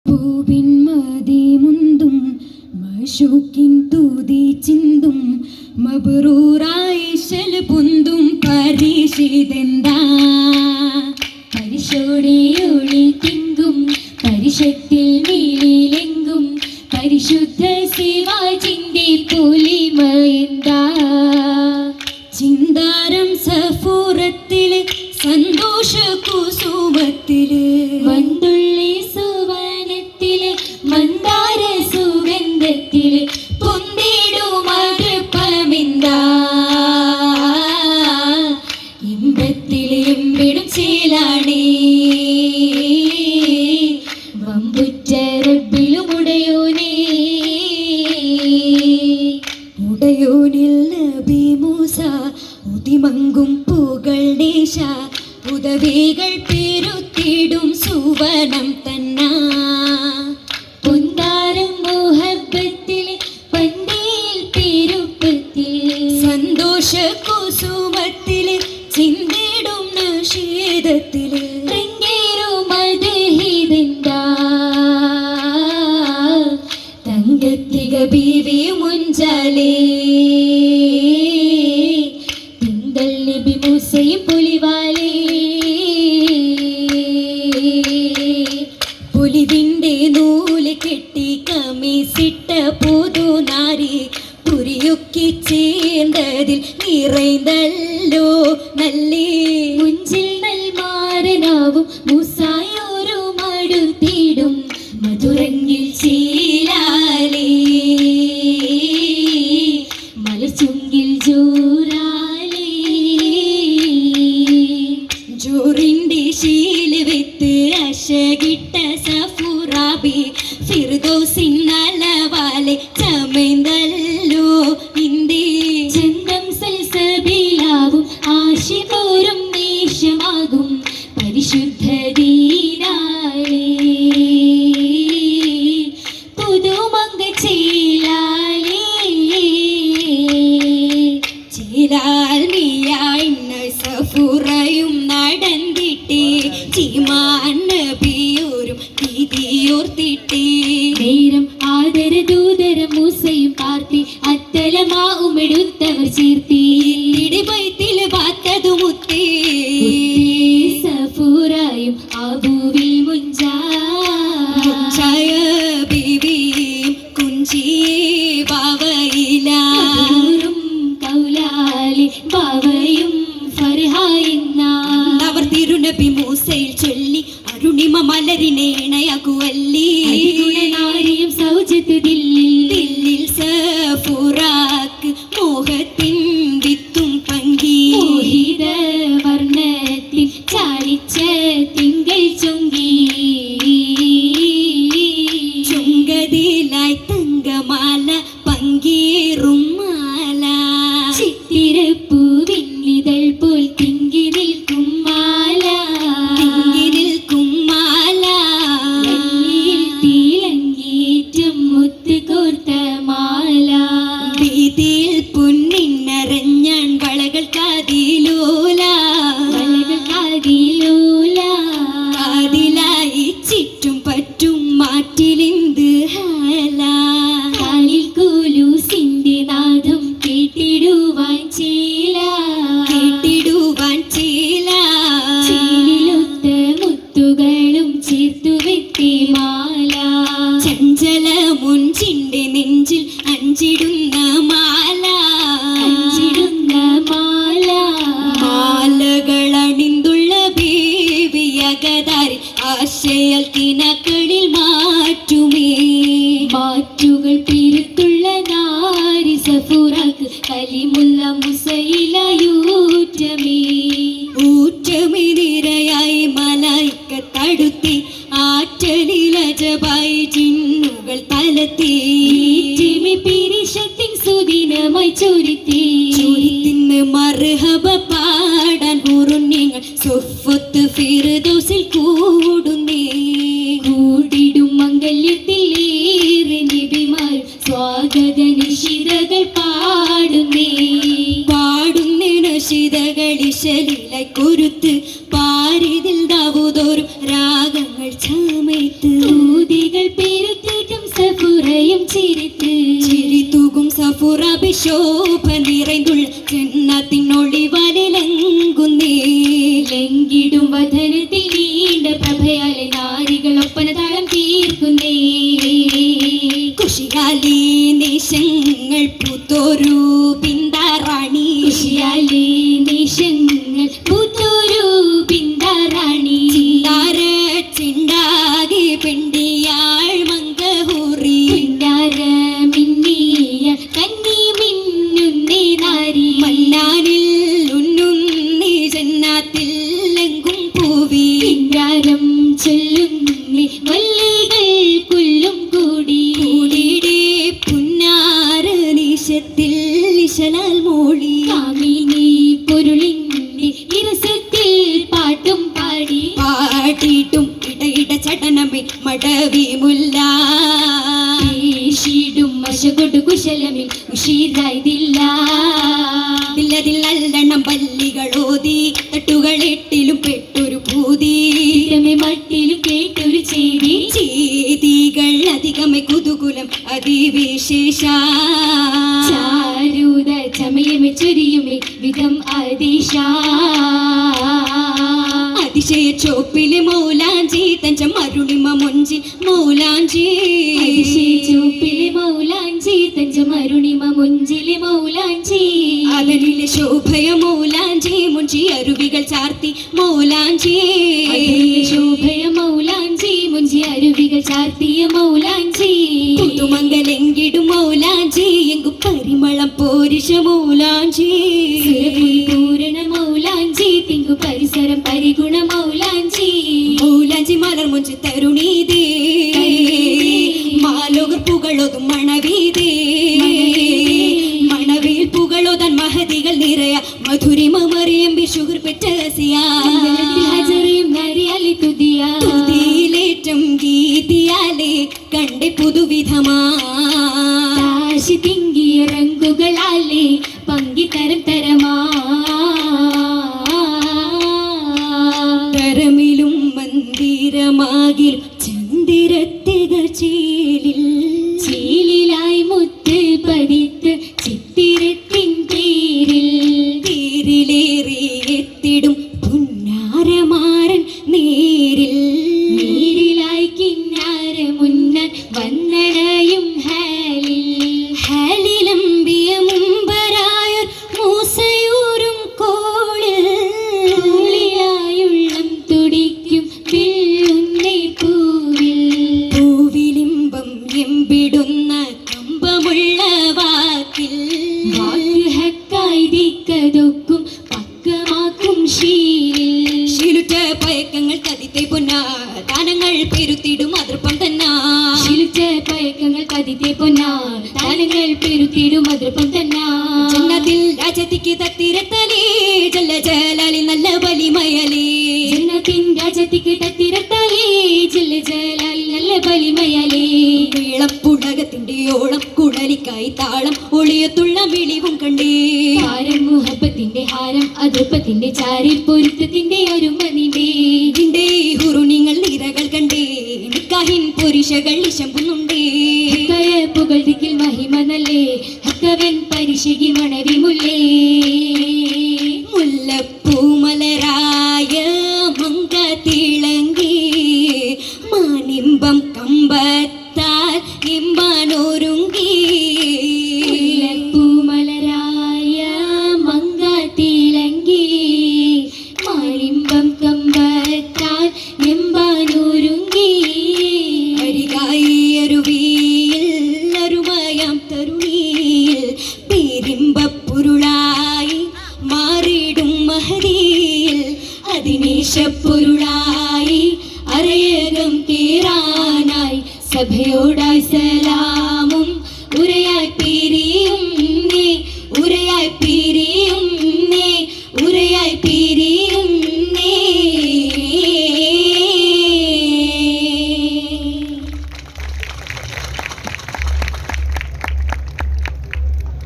പൂവിൻ മതി മുന്തും മശൂക്കിൻ തൂതി ചിന്തും മബ്റൂറായിശൽ പൊന്തും പരിശിതെന്താ പരിശോടിയൊളി തിങ്കും പരിഷത്തിൽ നീലിലെങ്കും പരിശുദ്ധ ശിവാജിന്റെ പൊലിമയെന്താ ചിന്താരം സഫൂറത്തില് സന്തോഷ കുസുമത്തില് വന്തുള്ളി സുവനത്തില് മന്ദാര സുഗന്ധത്തില് പൊന്തിടുമകൃപ്പമെന്താ ഇമ്പത്തില് എമ്പിടും ചേലാണേ വമ്പുറ്റ റബ്ബിലും ഉടയോനേ ഉടയോനിൽ നബി മൂസ ഉതിമങ്കും പൂകൾ ദേശ ഉദവികൾ പെരുത്തിടും സുവനം തന്ന പൊന്താരം മുഹബത്തിലെ പന്തിയിൽ പെരുപ്പത്തിലെ സന്തോഷ കുസുമത്തിലെ ചിന്തിടും നഷീദത്തിലെ തങ്കത്തിക ബീവി മുഞ്ചാലേ തിങ്കൾ നബി മൂസയും പൊലിവാലേ പൊലിവിൻ്റെ നൂല് കെട്ടി കമീസിട്ട പുതുനാരി പുരിയൊക്കി ചേർന്നതിൽ നിറൈന്തല്ലോ നല്ലേ മുഞ്ചിൽ നൽമാരനാവും മൂസായൊരു മടുത്തിടും മധുരങ്ങിൽ ചീലാലേ മലച്ചുങ്കിൽ ജോറാലേ ജോറിൻ്റെ ശീല് വെത്ത് അശകിട്ട സഫുറാബി ഫിർദൗസിൻ നലവാലെ ചമൈന്തല്ലോ ഇന്ദേ ചന്തം സൽസബിലാവും ആശികോരും ദേശമാകും പരിശുദ്ധ ദീനാലേ പുതുമങ്ക ചേലാലേ ചേലാൽ നീയായിന്ന സഫുറയും നടന്നിട്ടേ ചീമാൻ നബിയോരും ഭീതിയോർത്തിട്ടേ നേരം ആദര ദൂതര മൂസയും പാർത്തി അത്തലമാവുമെടുത്തവർ ചീർത്തി ഇടിപൈത്തില് പാത്തതു മുത്തേ സഫുറായും ആബുവിൽ മുഞ്ചായ ബീവിയും കുഞ്ചി ബാവയിലും കൗലാലി ബാവയും ഫർഹായിന്നവർ തിരുനബി മൂസയിൽ ചൊല്ലി അരുണിമ മലരിനെ ഇണയാകുവല്ലി നാരിയും സൗജത്ത് ദില്ലിൽ സഫുറാക്ക് മോഹത്തിൻ വിത്തും പങ്കി മോഹിത വർണ്ണത്തിൽ ചാലിച്ച തിങ്കൾ ചൊങ്കി ചുങ്കതിലായി തങ്കമാല പങ്കേറും മാല ചിത്തിരപ്പൂവിന്നിതൾ പോൽ തിങ്കി നിൽക്കും മാല തിളങ്ങിയേറ്റം മുത്ത് കോർത്ത മാല വീതിയിൽ പൊന്നിന്നറിഞ്ഞാൻ വളകൾ കാതിലോല കാതിലായി ചുറ്റും പറ്റും മാറ്റിലിന്ത് ഹാല കാലിൽ കൂലൂസിന്റെ നാദം കേട്ടിടുവാൻ ചേല ചേലിലൊത്ത മുത്തുകളും ചേർത്തു വെത്തി മാല ചഞ്ചല മുഞ്ചിന്റെ നെഞ്ചിൽ അഞ്ചിടുന്ന മാല മാലകളണിന്തുള്ള ബേബിയകതാരി ആശയാൽ കിനക്കളിൽ മാറ്റുകൾ പിരുത്തുള്ള നാരി സഫുറാക്ക് കലിമുല്ല മുസയിലയൂറ്റമേ നിരയായി മലായിക്ക തടുത്തി ആറ്റലിലജബായി ജിന്നുകൾ തലത്തി പിരിശത്തിൻ സുദിനമായി ചൊരിത്തിന്ന് മർഹബ പാടാൻ കുറുണ്യങ്ങൾ സുഫത്ത് ഫിർദൗസിൽ കൂടിടും മംഗല്യത്തിൽ ഏറെ നബിമാരും സ്വാഗത നിശിതകൾ പാടുന്നേ നശിതകൾ ഇശലിലായി കൊരുത്ത് പാരിതിൽ ദാവൂദോരും രാഗങ്ങൾ ചമയത്ത് ഊതികൾ ഗഫുറഭിശോഭ നിറൈന്തുള്ള ജന്നത്തിനൊളിവലിലങ്കുന്നേ. ലംഘിടും വദനത്തിൽ നീണ്ട പ്രഭയാലെ നാരികൾ ഒപ്പന താളം തീർക്കുന്നേ. കുശിയാലി നിശങ്ങൾ പൂത്തോരു പിന്താറാണി. കുശിയാലി നിശങ്ങൾ പൂത്തോരു പിന്താറാണി. ചിന്താര ചിണ്ടാകി പെണ്ടിയാൾ മങ്കഹൂറി. പിന്നാര മിന്നിയ കന്നി മിന്നുന്നേ നാരി. മന്നാനിൽ ഉന്നുന്നി ജന്നാത്തിൽ എങ്കും പൂവി. പിന്നാരം ചൊല്ലുന്നേ വല്ലികൾ പുല്ലും കൂടി. കൂടിയുടെ പുന്നാര നിശത്തിൽ ഇശലാൽ മോളി. കാമിനി പൊരുളിന്റെ ഇരസത്തിൽ പാട്ടും പാടി. പാടിയിട്ടും ഇടയിട ചടനമേ മടവി മുല്ല. ീടും മശകൊടു കുശലമിൽ ഉഷീരായതില്ല. നല്ലണം പല്ലികളോതി തട്ടുകളെട്ടിലും പെട്ടൊരു പൂതി. മട്ടിലും കേട്ടൊരു ചെയ്തി. ചെയ്തികൾ അധികമേ കുതുകുലം അതിവിശേഷ. ചാരൂത ചമയമേ ചൊരിയുമേ വിധം അതിശ. അതിശയ ചോപ്പിലെ മൗലാഞ്ചി തഞ്ചം അരുണിമ മൊഞ്ചി മൗലാഞ്ചി. ചൂപ്പിലെ മൗലാഞ്ചി തഞ്ചമരുണിമ മുഞ്ചിലെ മൗലാഞ്ചി. അതനിലെ ശോഭയ മൗലാഞ്ചി മുഞ്ചി അരുവികൾ ചാർത്തി മൗലാഞ്ചി. ശോഭയ മൗലാഞ്ചി മുഞ്ചി അരുവികൾ ചാർത്തിയ മൗലാഞ്ചി. പുതുമംഗലെങ്കിടും മൗലാഞ്ചി എങ്കു പരിമളം പോരിശ മൗലാഞ്ചി. പൂരണ മൗലാഞ്ചി തിങ്കു പരിസരം പരിഗുണ മൗലാഞ്ചി. മൗലാഞ്ചി മലർ മുഞ്ചി തരുണീതേ മാലോകർ പുകളൊതും മണവീതേ. മണവിൽ പുകളൊതാൻ മഹതികൾ നിറയ മധുരിമ മറിയമ്പി ഷുഗർ പെറ്റസിയാ. തുതിയിലേറ്റം ഗീതിയാലേ കണ്ടെ പുതുവിധമാ. തിങ്കിയ റങ്കുകളാലേ പങ്കി തരം തരമാ. തരമിലും മന്ദിരമാകിലും ചന്ദിരത്തികൾ ചേലിൽ. ചീലിലായി മുത്ത് പതിത്ത് ചിത്തിരത്തിൻ പേരിൽ. തീരിലേറി എത്തിടും പുന്നാരമാരൻ നേരിൽ. നീരിലായി കിന്നാര മുന്നൻ വന്നടയും ഹാലിൽ. ഹാലിലമ്പിയ മുമ്പരായർ മൂസയൂരും കോളിൽ. ഉള്ളിലായുള്ളം തുടിക്കും വെള്ളുന്നേ പൂവിൽ. പൂവിലിമ്പം എമ്പിടുന്ന കമ്പമുള്ള വാക്കിൽ. വാക്ക് ഹക്കായി ദിക്കതൊക്കും പക്കമാക്കും ശീലിൽ. ശീലുറ്റ പയക്കങ്ങൾ കതിത്തെ പൊന്നാ താനങ്ങൾ പെരുത്തിടും അതൃപ്പം തന്നാ. ശീലിച്ച പയക്കങ്ങൾ കതിത്തെ പൊന്നാ താനങ്ങൾ പെരുത്തിടും അതൃപ്പം തന്നാ. ജന്നത്തിൽ രാജത്തിക്ക് തത്തിരത്തലേ ജല്ല ജലാലി നല്ല വലിമയലേ. ജന്നത്തിൻ രാജത്തിക്ക് തത്തിരത്താലേ ജല്ല ജലാലി നല്ല ബലിമയലേ. ഇളപ്പുടകത്തിന്റെ ഓളം കുഴലിക്കായി താളം ഒളിയത്തുള്ള വിളിവും കണ്ടേ. ഹാരം മുഹബത്തിന്റെ ഹാരം അതൃപ്പത്തിന്റെ ചാരിൽ പൊരുത്തത്തിന്റെ അരുമ നിന്റെ. ഇതിന്റെ ഹുറുനിങ്ങൾ നിരകൾ കണ്ടേ നിക്കാഹിൻ പുരുഷകൾ ഇശമ്പുന്നുണ്ടേ. പുകൾ ദിക്കിൽ മഹിമ നല്ലേ ഹക്കവൻ പരിശകി മണവി മുല്ലേ. മുല്ലപ്പൂമലരായ മങ്ക തിളങ്ങി മാനിമ്പം കമ്പത്താൽ ഇമ്പാനൊരുങ്ങി. പൂമലരായ മങ്ക തിളങ്ങി മാരിമ്പം കമ്പത്താൽ എമ്പാനൊരുങ്ങി. അരികായി അരുവിയിൽ അരുമയാം തരുണിയിൽ പേരിമ്പപ്പൊരുളായി മാറിടും മഹതിയിൽ. അതിനേശപ്പൊരുളായി അരയകം കേറാനായി സഭയോടായി സലാം.